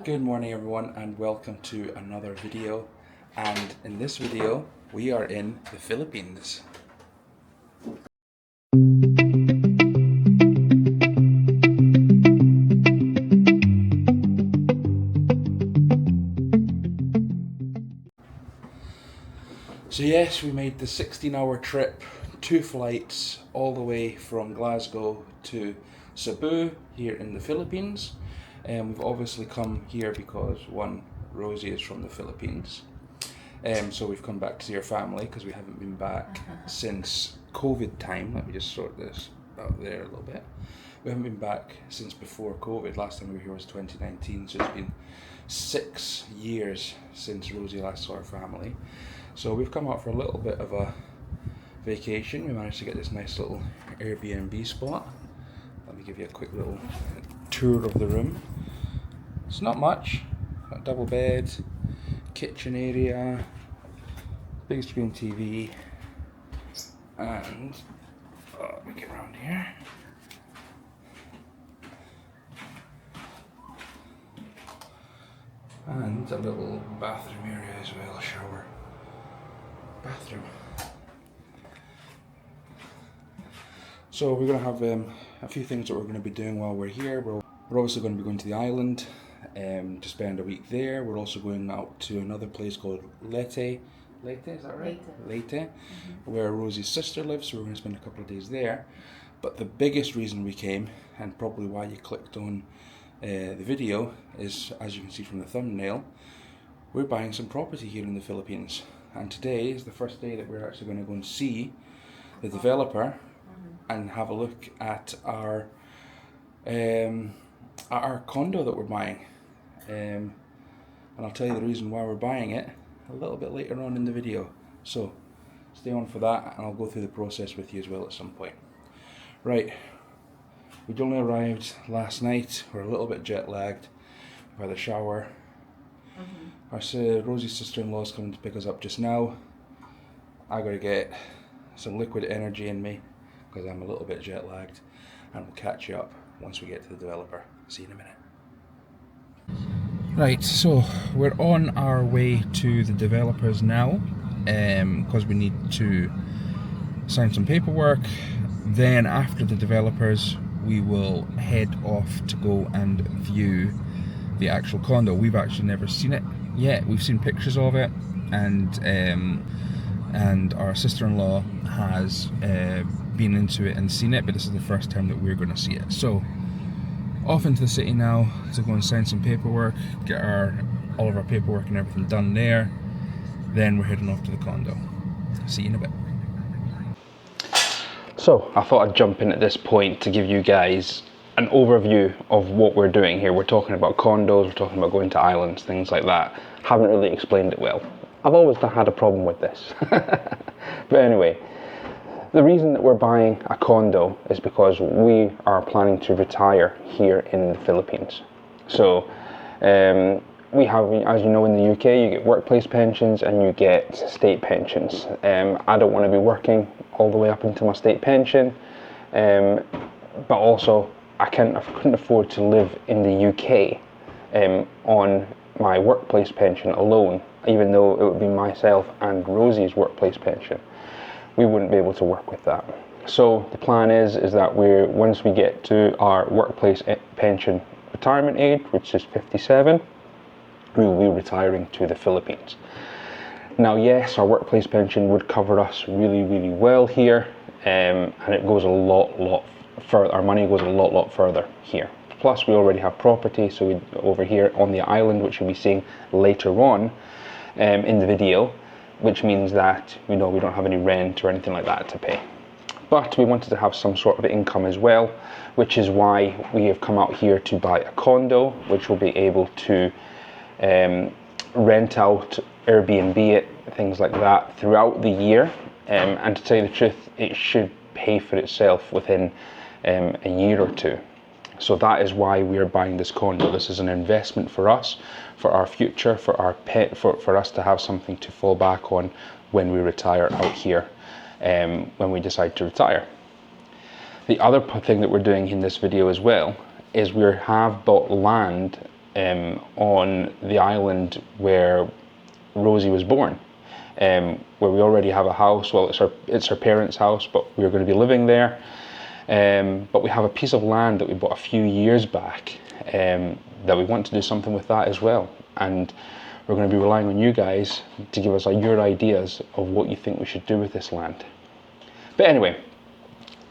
Good morning everyone and welcome to another video, and in this video we are in the Philippines. So yes, we made the 16-hour trip, 2 flights all the way from Glasgow to Cebu here in the Philippines. And we've obviously come here because one, Rosy is from the Philippines. So we've come back to see our family because we haven't been back since COVID time. Let me just sort this out there a little bit. We haven't been back since before COVID. Last time we were here was 2019, so it's been 6 years since Rosy last saw her family. So we've come out for a little bit of a vacation. We managed to get this nice little Airbnb spot. Let me give you a quick little tour of the room. It's not much. Got a double bed, kitchen area, big screen TV, and let me get around here. And a little bathroom area as well, shower, bathroom. So we're going to have a few things that we're going to be doing while we're here. We're obviously going to be going to the island to spend a week there. We're also going out to another place called Leyte, is that right? Leyte, where Rosy's sister lives, so we're going to spend a couple of days there. But the biggest reason we came, and probably why you clicked on the video, is, as you can see from the thumbnail, we're buying some property here in the Philippines. And today is the first day that we're actually going to go and see the developer and have a look at our condo that we're buying. And I'll tell you the reason why we're buying it a little bit later on in the video. So stay on for that, and I'll go through the process with you as well at some point. Right, we only arrived last night. We're a little bit jet lagged. We've had a shower. Rosy's sister-in-law is coming to pick us up just now. I gotta get some liquid energy in me because I'm a little bit jet lagged, and we'll catch you up once we get to the developer. See you in a minute. Right, so we're on our way to the developers now because we need to sign some paperwork. Then after the developers we will head off to go and view the actual condo. We've actually never seen it yet. We've seen pictures of it, and our sister-in-law has been into it and seen it, but this is the first time that we're going to see it. So off into the city now to go and sign some paperwork, get all of our paperwork and everything done there. Then we're heading off to the condo. See you in a bit. So I thought I'd jump in at this point to give you guys an overview of what we're doing here. We're talking about condos, we're talking about going to islands, things like that. Haven't really explained it well. I've always had a problem with this. But anyway, the reason that we're buying a condo is because we are planning to retire here in the Philippines. So we have, as you know, in the UK you get workplace pensions and you get state pensions. I don't want to be working all the way up into my state pension, but also I couldn't afford to live in the UK on my workplace pension alone, even though it would be myself and Rosy's workplace pension. We wouldn't be able to work with that. So the plan is that once we get to our workplace pension retirement age, which is 57, we will be retiring to the Philippines. Now, yes, our workplace pension would cover us really, really well here, and it goes a lot further. Our money goes a lot further here. Plus, we already have property, so over here on the island, which you'll be seeing later on in the video, which means that we don't have any rent or anything like that to pay. But we wanted to have some sort of income as well, which is why we have come out here to buy a condo, which will be able to rent out, Airbnb it, things like that throughout the year. And to tell you the truth, it should pay for itself within a year or two. So that is why we are buying this condo. This is an investment for us, for our future, for our pet, for us to have something to fall back on when we retire out here, when we decide to retire. The other thing that we're doing in this video as well is we have bought land on the island where Rosie was born, where we already have a house. Well, it's her parents' house, but we're going to be living there. But we have a piece of land that we bought a few years back that we want to do something with that as well. And we're going to be relying on you guys to give us your ideas of what you think we should do with this land. But anyway,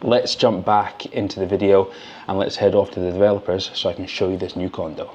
let's jump back into the video and let's head off to the developers so I can show you this new condo.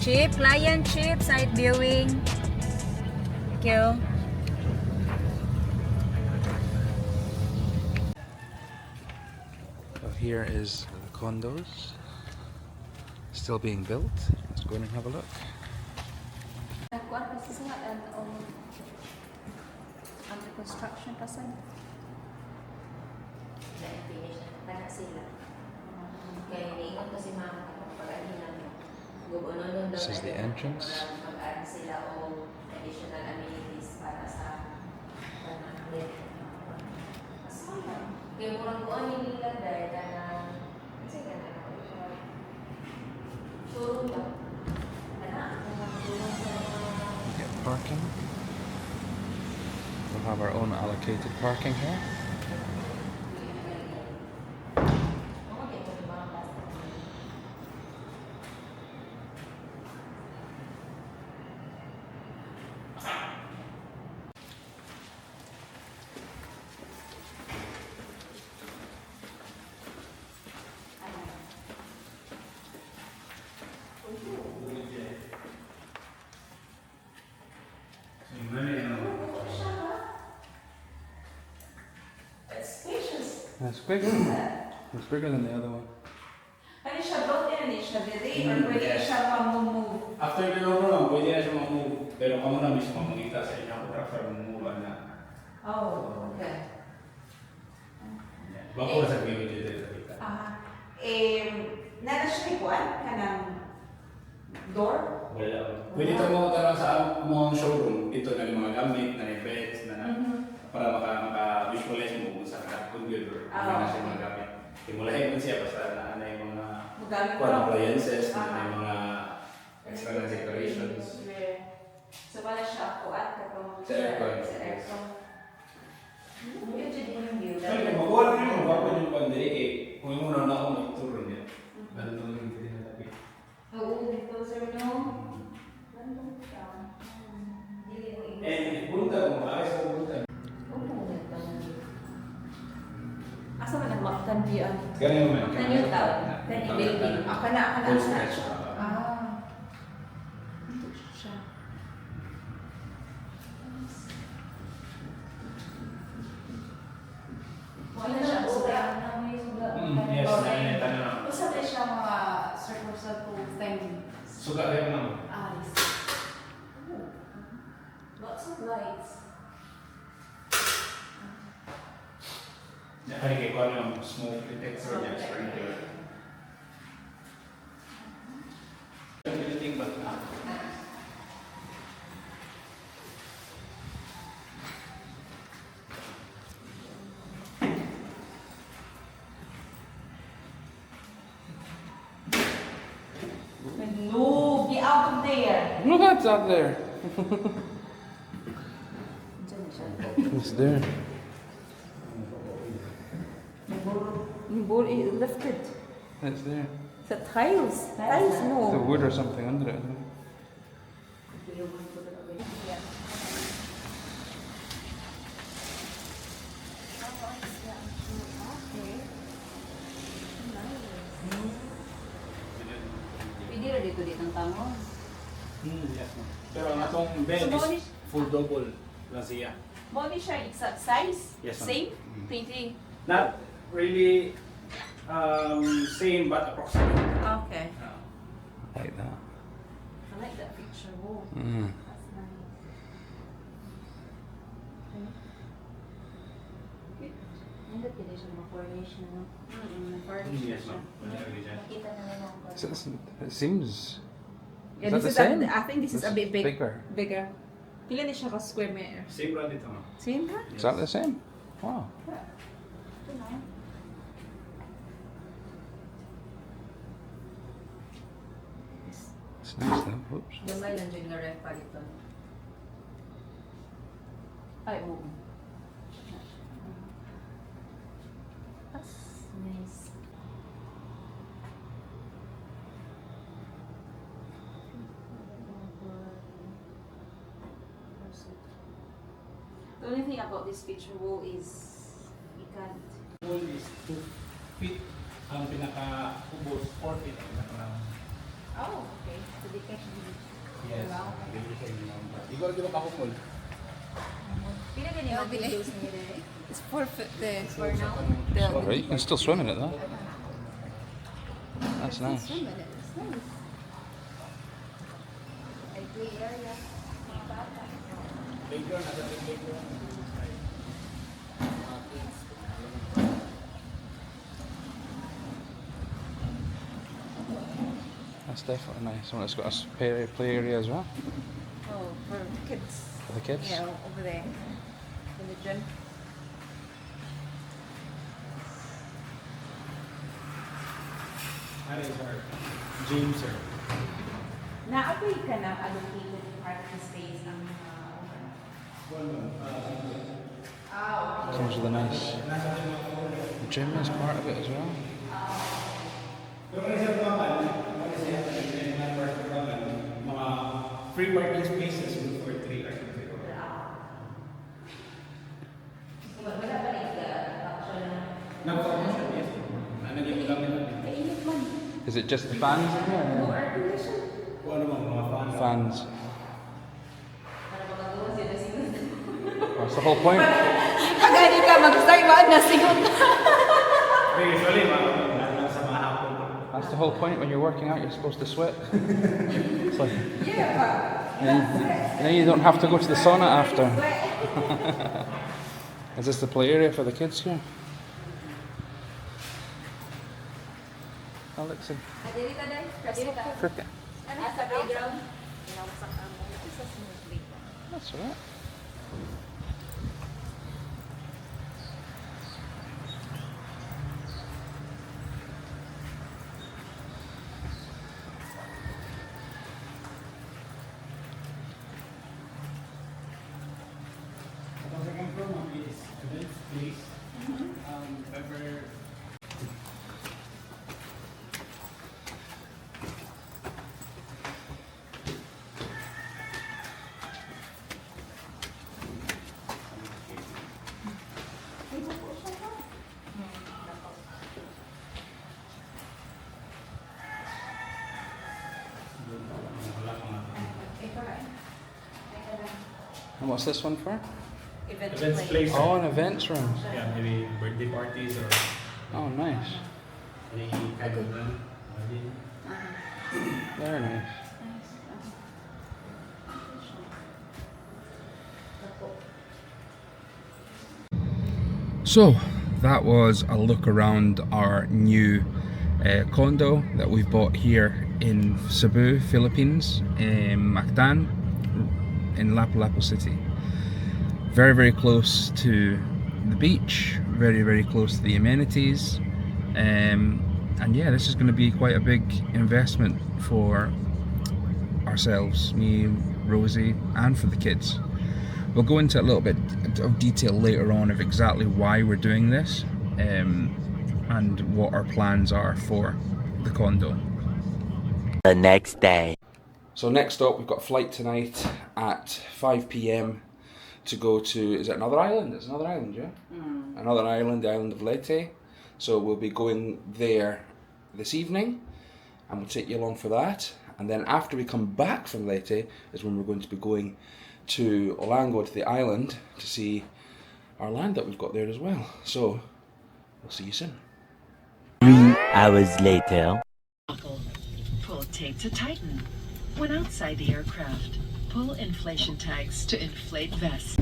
Chip, client chip, site viewing. Thank you. So here is the condos, still being built. Let's go in and have a look. Under construction person. This is the entrance. We get parking. We'll have our own allocated parking here. It's bigger. It's bigger than the other one. Ano siya built-in? Siya diri or pwede siya mamove? After the long pwede na siya mamove. Pero kamo na mismo mangita sa inyo ako transfer mamove na. Oh, okay. Bako na sa video dito sa kita. Nada siya ikuan kanang door? Wala. Pwede ito mo tarang sa among showroom. Ito na yung mga gamit, na yung beds, na para maka-visualize mo kung sa computer. Ano na siya mga gamit. Timulahin mo siya basta na yung mga appliances, na yung mga extra na decorations. So wala siya kuat katong Sa aircon. Sa aircon. Yung dyan yung view. Kaya mag-work rin mo, bako yung pandiri kay kung yung muna na ako mag-tour niya. Ganun yung hindi na tapit. Oo, dito sir no? Ganun siya. Eh, bunta mo, maayos ang bunta. Asa man nagmaktan biyan? Ganun mo man. Maktan yung tao. Then building. Aka na. Full stretch. Ito siya. Wala siya. Suga. Yes, naiinita na. Basta ba siya mga circle thing? Suga rin naman. I see. Lots of lights. Kaya kay ko yung smoke detector niya, sprinkler. Building ba? No, get out of there. Look what's out there. It's there. board is lifted. It's there. The tiles. Tiles, The no. wood or something under it, isn't it? Pwede rin dito ng tangon. Yes, ma'am. Pero ang atong bed So, is full double lang siya. Body siya exact size? Yes, ma'am. Same? 20? Not really same but approximate. Okay. Like that. I like that picture. Whoa. Mm. That's nice. Ang ganda din siya mga formation, no? Yes, ma'am. Nakita na nila ang So it seems. Yeah, Is that this the is same? I think this is a bit Bigger. bigger. Pila ni siya ka square meter? Same brand dito, ma'am. Same ha? Is that the same? Wow. It's nice though. Oops. Gamay lang dyan nga ref pa dito. Ay, oo. That's nice. The only thing about this picture wall is you can't. Wall is 2 feet. Ang pinaka-ubos, 4 feet. Ang pinaka- Oh, okay. So they can Yes. allow. Ikaw di ba kahukol? Pila ganyan ang videos nila eh? It's 4 foot there. For now. Right, you can still swim in it though. That's nice. Swim in it. It's nice. Ay, play area. Mga bata. Playground, ada playground. That's definitely nice. One that's got a play area as well Oh, for kids. for the kids. Yeah, over there. In the gym. That is our gym, sir. Na-apply ka na allocated parking space ang mga Comes with a nice gym as part of it as well. Mga free parking spaces for 3 hours. Nag-function, yes. Ano yung gamit natin? Is it just the fans in here? Kung ano mga fan. Fans. That's the whole point. Pagani ka, mag-start ba na singot? Usually, sa mga hapon. That's the whole point. When you're working out, you're supposed to sweat. It's like, Yeah, then you don't have to go to the sauna after. Is this the play area for the kids here? Alex and Adirita day? Adirita. cricket. Nasa playground. That's alright. Ang second floor, ma'am, is event space. Pepper. And what's this one for? Events place. Oh, an events room. Yeah, maybe birthday parties or Oh, nice. any kind of event. Very nice. So that was a look around our new condo that we've bought here in Cebu, Philippines, in Mactan, in Lapu-Lapu City. Very, very close to the beach, very, very close to the amenities, and yeah, this is going to be quite a big investment for ourselves, me, Rosie, and for the kids. We'll go into a little bit of detail later on of exactly why we're doing this, and what our plans are for the condo. The next day. So next up, we've got a flight tonight at 5 p.m. to go to, is it another island? It's another island, yeah? Another island, the island of Leyte. So we'll be going there this evening, and we'll take you along for that. And then after we come back from Leyte is when we're going to be going to Olango, to the island, to see our land that we've got there as well. So we'll see you soon. 3 hours later. Pull tape to tighten. When outside the aircraft, pull inflation tags to inflate vest.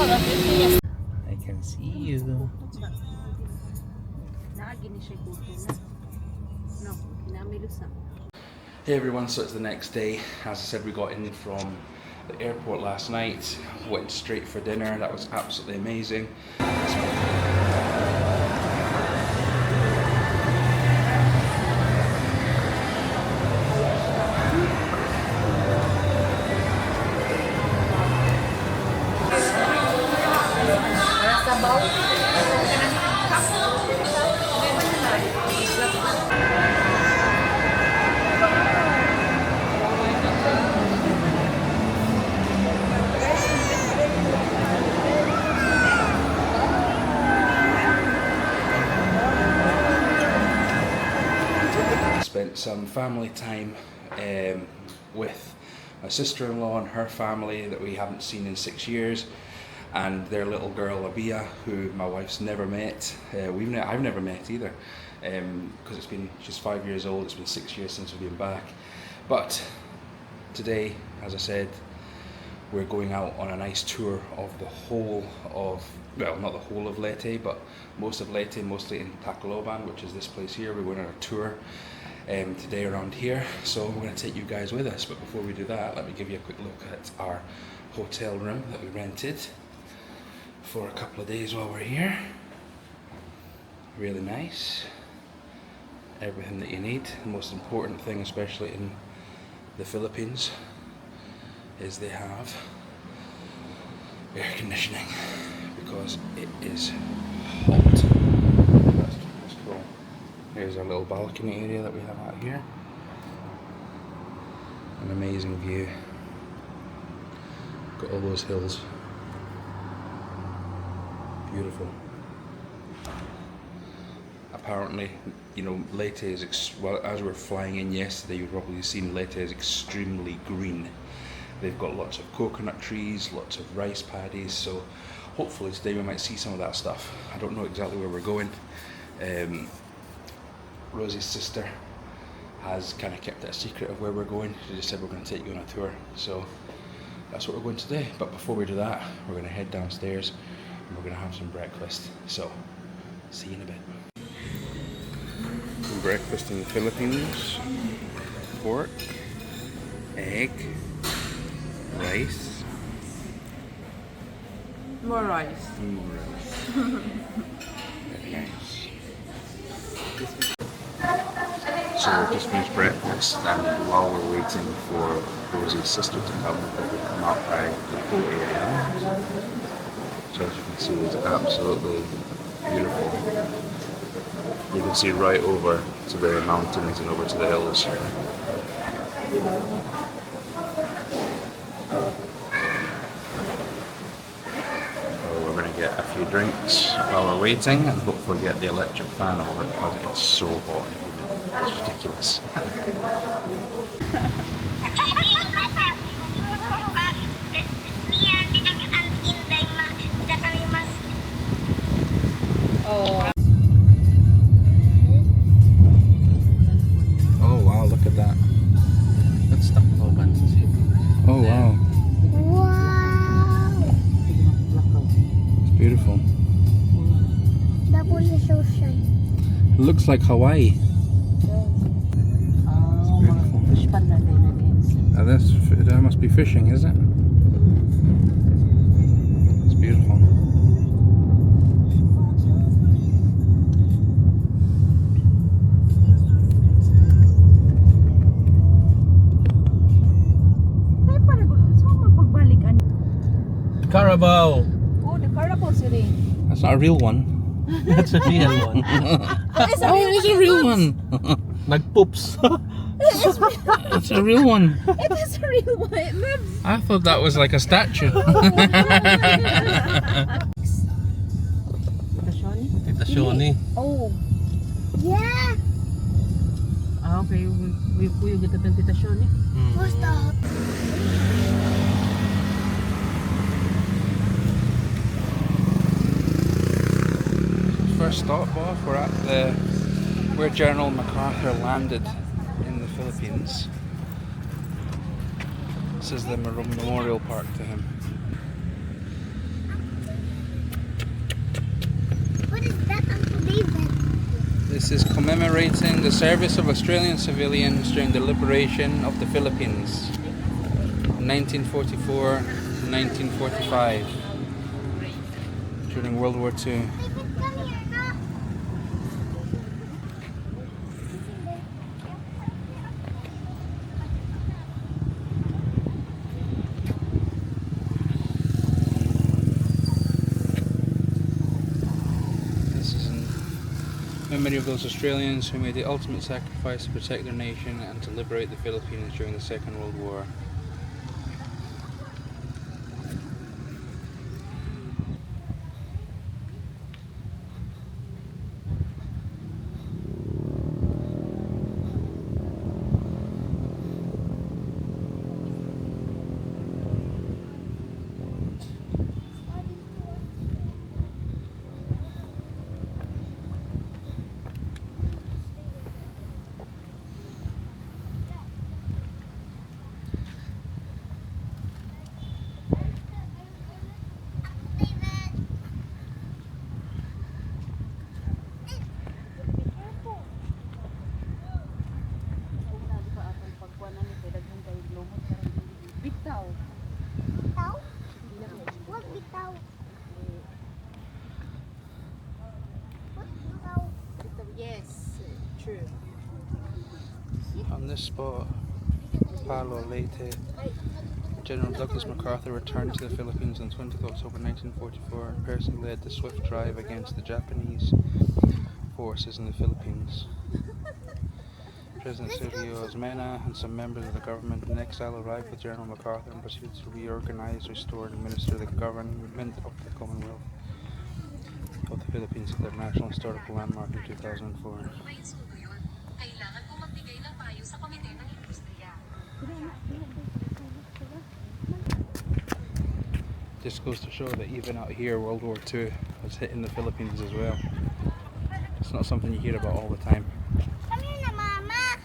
I can see you. Hey everyone, so it's the next day. As I said, we got in from the airport last night, went straight for dinner. That was absolutely amazing. Spent some family time with my sister-in-law and her family that we haven't seen in 6 years, and their little girl Abia, who my wife's never met. I've never met either, because she's 5 years old. It's been 6 years since we've been back. But today, as I said, we're going out on a nice tour of the whole of, well, not the whole of Leyte, but most of Leyte, mostly in Tacloban, which is this place here. We're going on a tour today around here, so we're going to take you guys with us. But before we do that, let me give you a quick look at our hotel room that we rented for a couple of days while we're here. Really nice. Everything that you need. The most important thing, especially in the Philippines, is they have air conditioning, because it is hot. That's cool. Here's our little balcony area that we have out here. An amazing view. Got all those hills. Beautiful. Apparently, you know, Leyte is, well, as we were flying in yesterday, you've probably seen Leyte is extremely green. They've got lots of coconut trees, lots of rice paddies, so hopefully today we might see some of that stuff. I don't know exactly where we're going. Rosy's sister has kind of kept it a secret of where we're going. She just said we're going to take you on a tour, so that's what we're going today. But before we do that, we're going to head downstairs and we're going to have some breakfast. So, see you in a bit. Breakfast in the Philippines: pork, egg, rice. More rice. More rice. Very nice. So So we've just finished breakfast, and while we're waiting for Rosy's sister to come, we come out by 8 a.m. So as you can see, it's absolutely beautiful. You can see right over to the mountains and over to the hills. We're going to get a few drinks while we're waiting and hopefully get the electric fan over because it's so hot and humid. It's ridiculous. Oh wow, look at that. That's stuff open. Oh wow. Wow! It's beautiful. That one is so shiny. It looks like Hawaii. That must be fishing, is it? It's beautiful. Carabao. Oh, the carabao siri. That's not a real one. That's a real one. It's Oh, it's a real one. Nagpoops. It's a real one. It is a real one. It lives. I thought that was like a statue. Tita Shoni. Oh. Yeah! Ah, okay. We get the Tita Shoni. What's the First stop off, we're at where General MacArthur landed in the Philippines. This is the memorial park to him. What is that, Uncle David? This is commemorating the service of Australian civilians during the liberation of the Philippines, 1944 to 1945, during World War II. David, come here, no? This is in memory of those Australians who made the ultimate sacrifice to protect their nation and to liberate the Philippines during the Second World War. Bitaw? What bitaw? What bitaw? Yes, true. On this spot, Palo Leyte, General Douglas MacArthur returned to the Philippines on 20th October 1944 and personally led the swift drive against the Japanese forces in the Philippines. President Sergio Osmena and some members of the government in exile arrived with General MacArthur and proceeded to reorganize, restore and administer the government of the Commonwealth of the Philippines at their National Historical Landmark in 2004. This goes to show that even out here, World War II was hitting the Philippines as well. It's not something you hear about all the time. Come here na, Mama!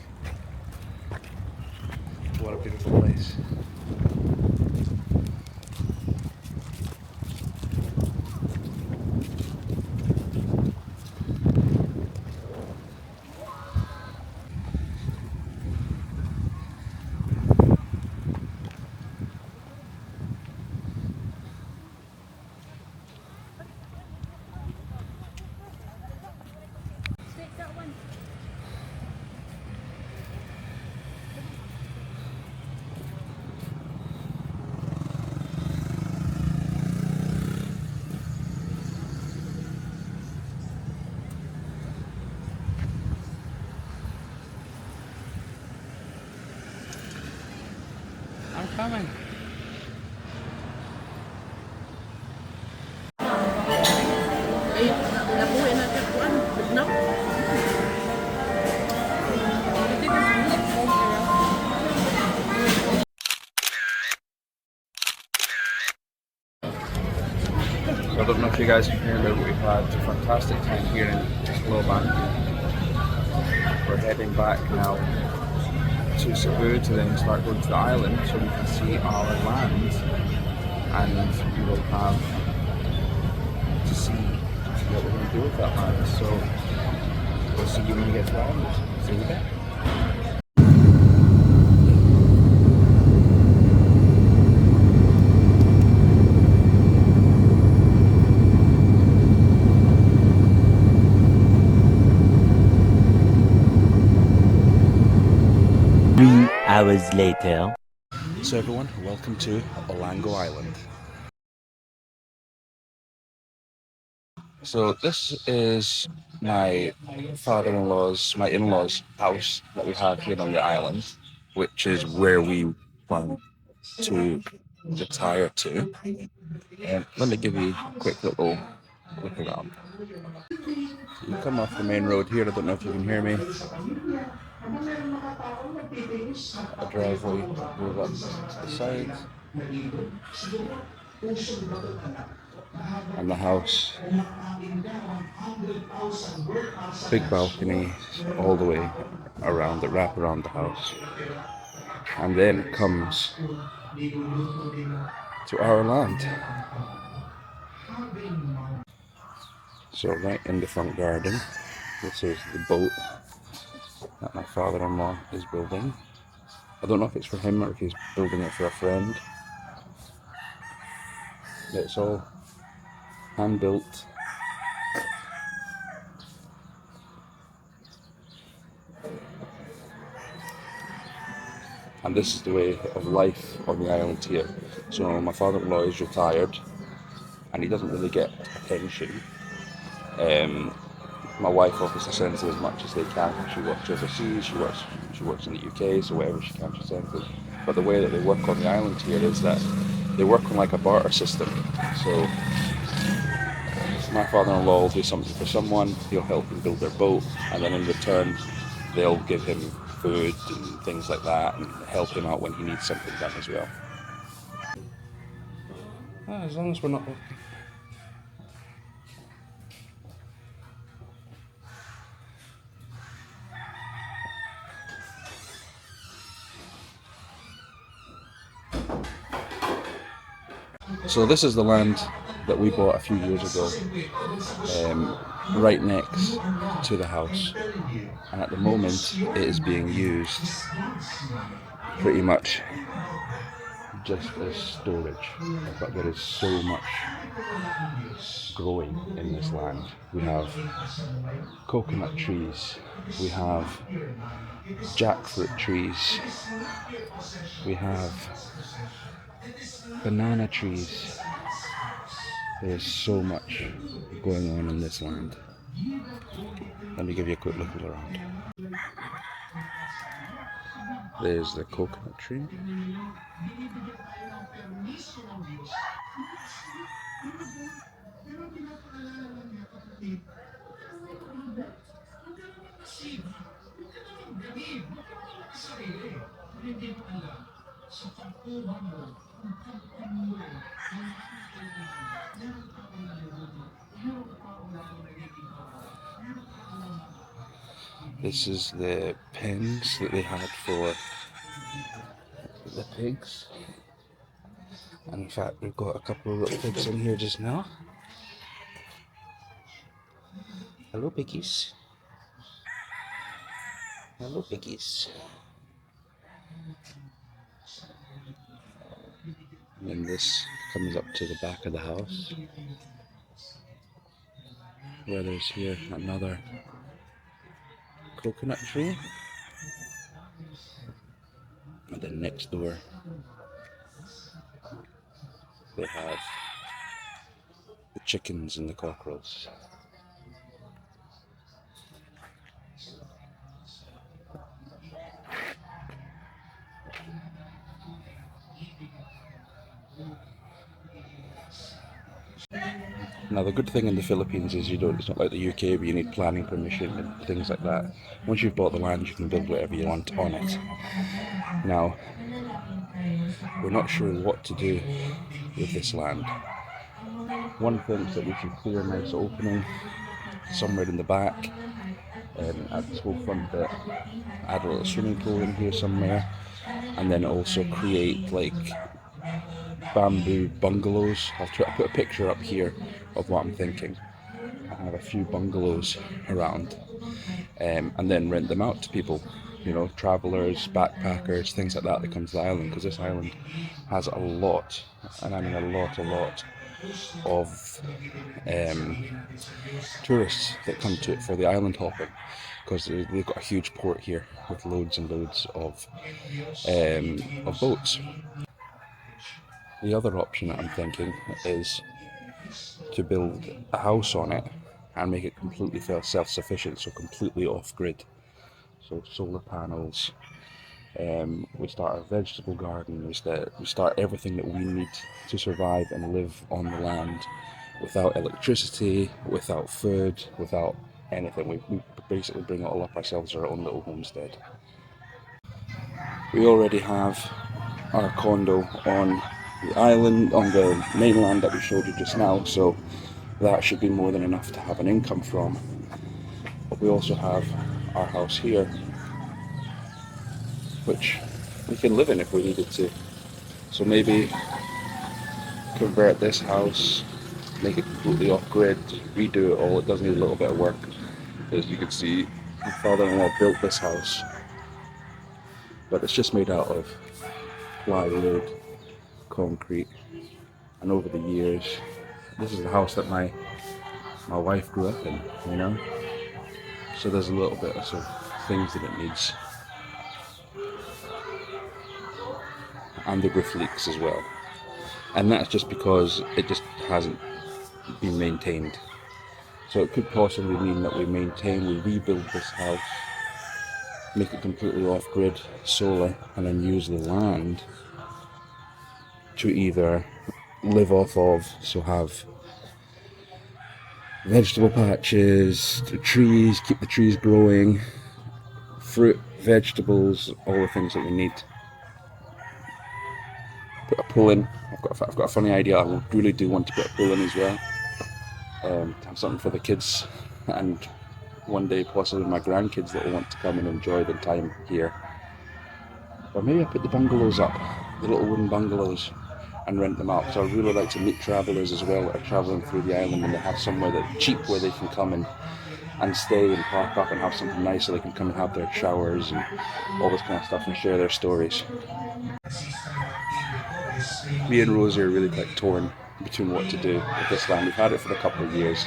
What a beautiful place. naman. Ay, nabuhay na siya kuan. Bignak. So I don't know if you guys can hear me, but we've had a fantastic time here in Slovan. We're heading back now to Cebu to then start going to the island so we can see our land, and we will have to see what we're going to do with that land. So we'll see you when we get to the island. See you there. Hours later. So everyone, welcome to Olango Island. So this is my my in-laws house that we have here on the island, which is where we plan to retire to. And let me give you a quick little look around. You come off the main road here, I don't know if you can hear me. A driveway, move up to the side. And the house. Big balcony all the way around the wrap around the house. And then it comes to our land. So right in the front garden, this is the boat that my father-in-law is building. I don't know if it's for him or if he's building it for a friend. It's all hand built. And this is the way of life on the island here. So my father-in-law is retired and he doesn't really get a pension. My wife obviously sends as much as they can. She works overseas, she works in the UK, so whatever she can, she sends it. But the way that they work on the island here is that they work on like a barter system. So my father-in-law will do something for someone, he'll help them build their boat, and then in return they'll give him food and things like that and help him out when he needs something done as well. As long as we're not walking. So this is the land that we bought a few years ago, right next to the house, and at the moment it is being used pretty much just as storage, but there is so much growing in this land. We have coconut trees, we have jackfruit trees, we have banana trees. There's so much going on in this land. Let me give you a quick look around. There's the coconut tree. This is the pens that they had for the pigs. And in fact, we've got a couple of little pigs in here just now. Hello, piggies. Hello, piggies. And then this comes up to the back of the house, where there's here another coconut tree. And then next door, they have the chickens and the cockerels. Now the good thing in the Philippines is it's not like the UK where you need planning permission and things like that. Once you've bought the land, you can build whatever you want on it. Now, we're not sure what to do with this land. One thinks that we should clear a nice opening somewhere in the back, at this whole front bit, add a little swimming pool in here somewhere, and then also create like bamboo bungalows. I'll put a picture up here of what I'm thinking. I have a few bungalows around, and then rent them out to people, travellers, backpackers, things like that come to the island, because this island has a lot, and I mean a lot of tourists that come to it for the island hopping, because they've got a huge port here with loads and loads of boats. The other option that I'm thinking is to build a house on it and make it completely self-sufficient, so completely off-grid. So solar panels, we start our vegetable garden, we start everything that we need to survive and live on the land without electricity, without food, without anything. We basically bring it all up ourselves, our own little homestead. We already have our condo on the island, on the mainland that we showed you just now, so that should be more than enough to have an income from. But we also have our house here, which we can live in if we needed to. So maybe convert this house, make it completely off-grid, redo it all. It does need a little bit of work. As you can see, my father-in-law built this house, but it's just made out of plywood, concrete, and over the years, this is the house that my wife grew up in, so there's a little bit of some things that it needs, and the roof leaks as well, and that's just because it just hasn't been maintained. So it could possibly mean that we rebuild this house, make it completely off-grid, solar, and then use the land to either live off of, so have vegetable patches, trees, keep the trees growing, fruit, vegetables, all the things that we need. Put a pool in. I've got a funny idea. I really do want to put a pool in as well. To have something for the kids, and one day possibly my grandkids that will want to come and enjoy their time here. Or maybe I put the bungalows up, the little wooden bungalows, and rent them out. So I really like to meet travellers as well that are travelling through the island, and they have somewhere that's cheap where they can come and stay and park up and have something nice, so they can come and have their showers and all this kind of stuff and share their stories. Me and Rosy are really quite torn between what to do with this land. We've had it for a couple of years,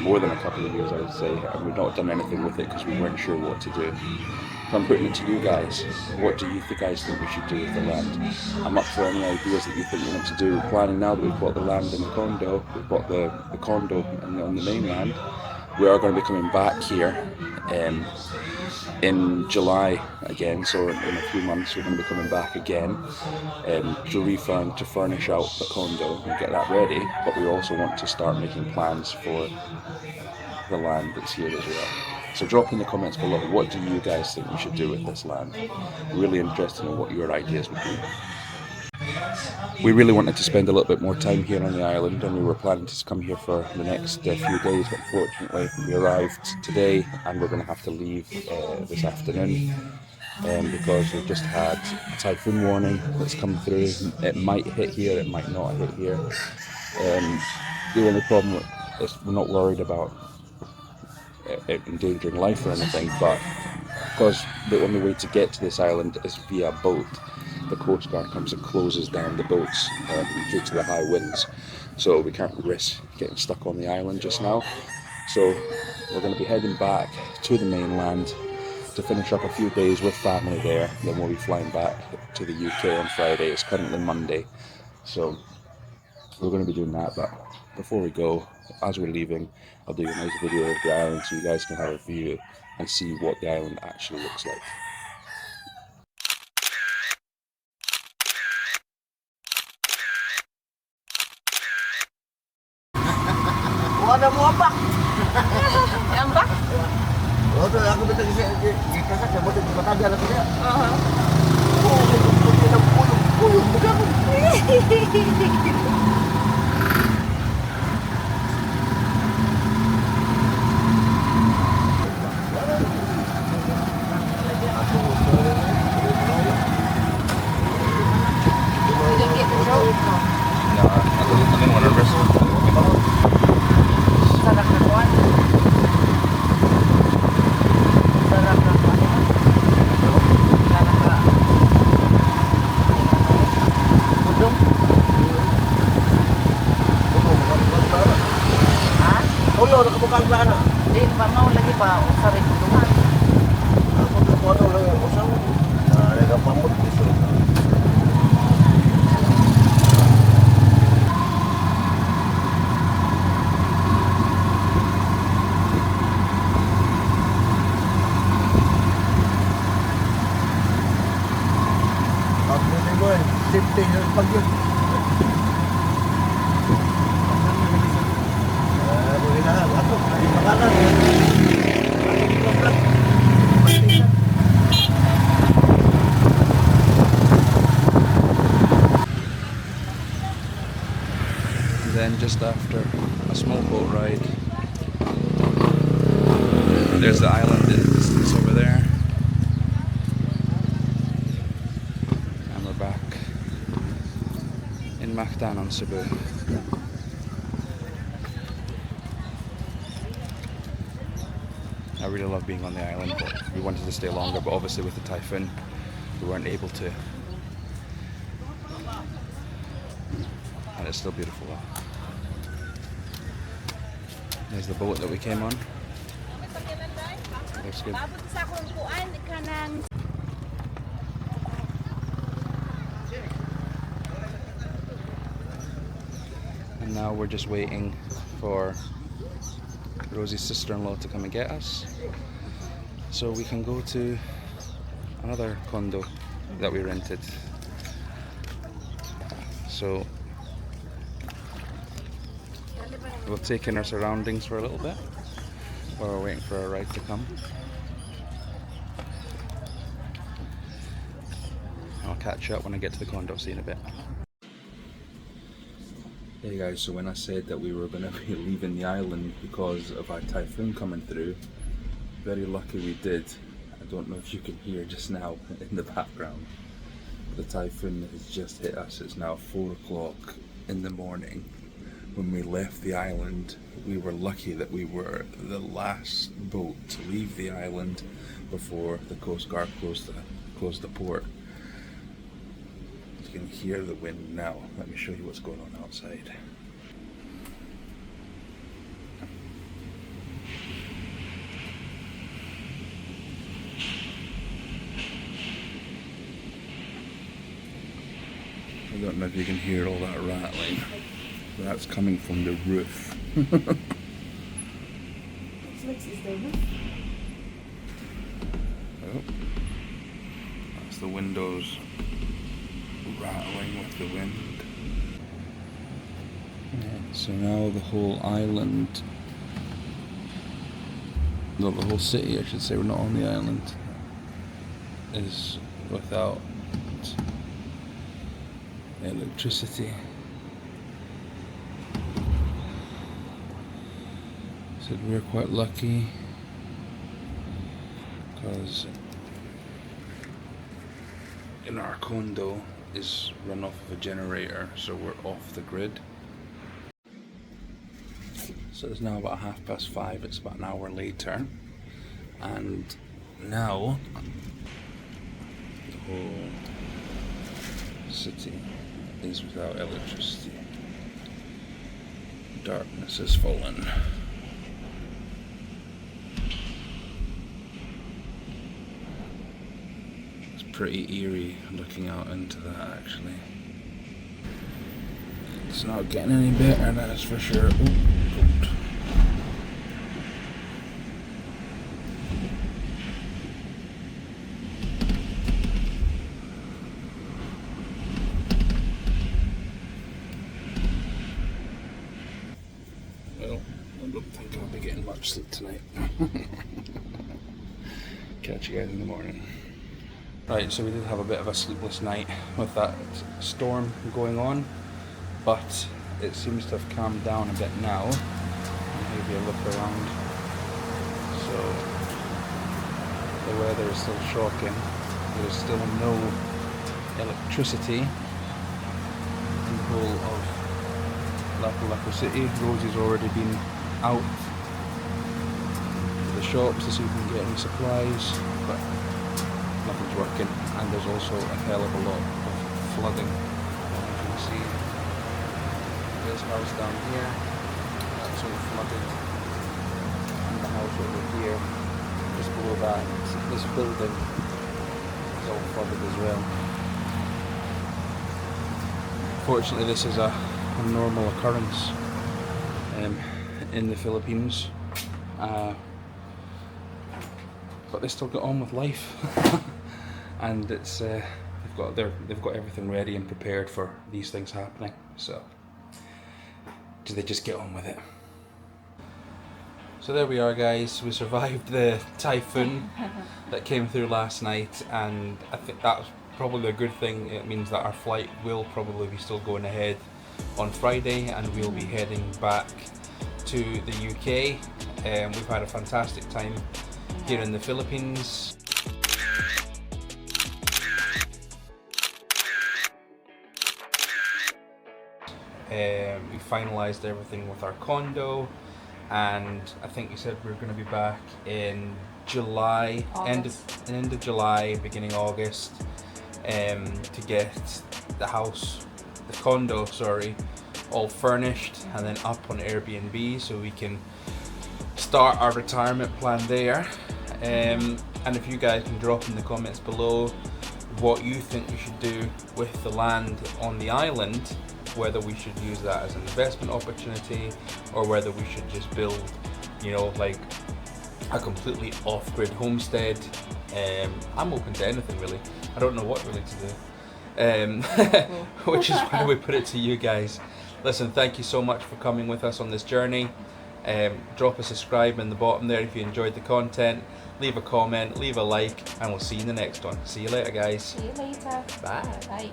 more than a couple of years I would say, and we've not done anything with it because we weren't sure what to do. So I'm putting it to you guys. What do you guys think we should do with the land? I'm up for any ideas that you think we want to do. We're planning now that we've bought the land in the condo, we've bought the condo on the mainland. We are going to be coming back here in July again, so in a few months we're going to be coming back again to furnish out the condo and get that ready, but we also want to start making plans for the land that's here as well. So drop in the comments below, what do you guys think we should do with this land? Really interested in what your ideas would be. We really wanted to spend a little bit more time here on the island, and we were planning to come here for the next few days, but unfortunately we arrived today and we're going to have to leave this afternoon because we've just had a typhoon warning that's come through. It might hit here, it might not hit here. The only problem is we're not worried about it endangering life or anything, but because the only way to get to this island is via boat, the Coast Guard comes and closes down the boats due to the high winds, so we can't risk getting stuck on the island just now. So we're going to be heading back to the mainland to finish up a few days with family there, then we'll be flying back to the UK on Friday. It's currently Monday, so we're going to be doing that. But before we go, as we're leaving, I'll do a nice video of the island so you guys can have a view and see what the island actually looks like. na mo apa. Yang ba? Oh, tuh aku minta di kasar ya, buat di Batangan aku ya. Puyung bukan. Bukan sana. Di pa mau lagi pa usari tulungan. Ako ko ano lang yung usaw. Nagapamot dito. Pag-ibig mo eh, safety yung pag-yun. Then just after a small boat ride, there's the island in the distance over there, and we're back in Mactan on Cebu. I really love being on the island, but we wanted to stay longer, but obviously with the typhoon we weren't able to. And it's still beautiful though. There's the boat that we came on. Looks good. And now we're just waiting for Rosy's sister-in-law to come and get us, so we can go to another condo that we rented. So we've taken our surroundings for a little bit while we're waiting for our ride to come. I'll catch you up when I get to the condo. See you in a bit. Hey guys, so when I said that we were going to be leaving the island because of our typhoon coming through, very lucky we did. I don't know if you can hear just now in the background. The typhoon has just hit us. It's now 4 o'clock in the morning. When we left the island, we were lucky that we were the last boat to leave the island before the Coast Guard closed the port. You can hear the wind now. Let me show you what's going on outside. I don't know if you can hear all that rattling. That's coming from the roof. Oh, that's the windows rattling with the wind. So now the whole island, no, the whole city I should say, we're not on the island, is without electricity. So we're quite lucky because in our condo is run off of a generator, so we're off the grid. So it's now about 5:30, it's about an hour later, and now the whole city is without electricity. Darkness has fallen. It's pretty eerie looking out into that actually. It's not getting any better, that's for sure. Ooh, cold. don't think I'll be getting much sleep tonight. Catch you guys in the morning. Right, so we did have a bit of a sleepless night with that storm going on, but it seems to have calmed down a bit now. I'll give you a look around. So the weather is still shocking. There is still no electricity in the whole of Lapu-Lapu City. Rosy's already been out to the shops to see if we can get any supplies, but nothing's working, and there's also a hell of a lot of flooding. As you can see, this house down here, that's all flooded, and the house over here, just below that, this building is all flooded as well. Fortunately, this is a normal occurrence in the Philippines, but they still get on with life. And it's they've got everything ready and prepared for these things happening, so do they just get on with it. So there we are, guys. We survived the typhoon that came through last night, and I think that's probably a good thing. It means that our flight will probably be still going ahead on Friday, and we'll be heading back to the UK. We've had a fantastic time here in the Philippines. We finalised everything with our condo, and I think you said we were going to be back in July, end of July, beginning August, to get the condo, all furnished and then up on Airbnb, so we can start our retirement plan there. And if you guys can drop in the comments below what you think we should do with the land on the island, whether we should use that as an investment opportunity or whether we should just build, like a completely off-grid homestead. I'm open to anything really. I don't know what really to do, which is why we put it to you guys. Listen, thank you so much for coming with us on this journey. Drop a subscribe in the bottom there if you enjoyed the content. Leave a comment, leave a like, and we'll see you in the next one. See you later, guys. See you later. Bye. Bye.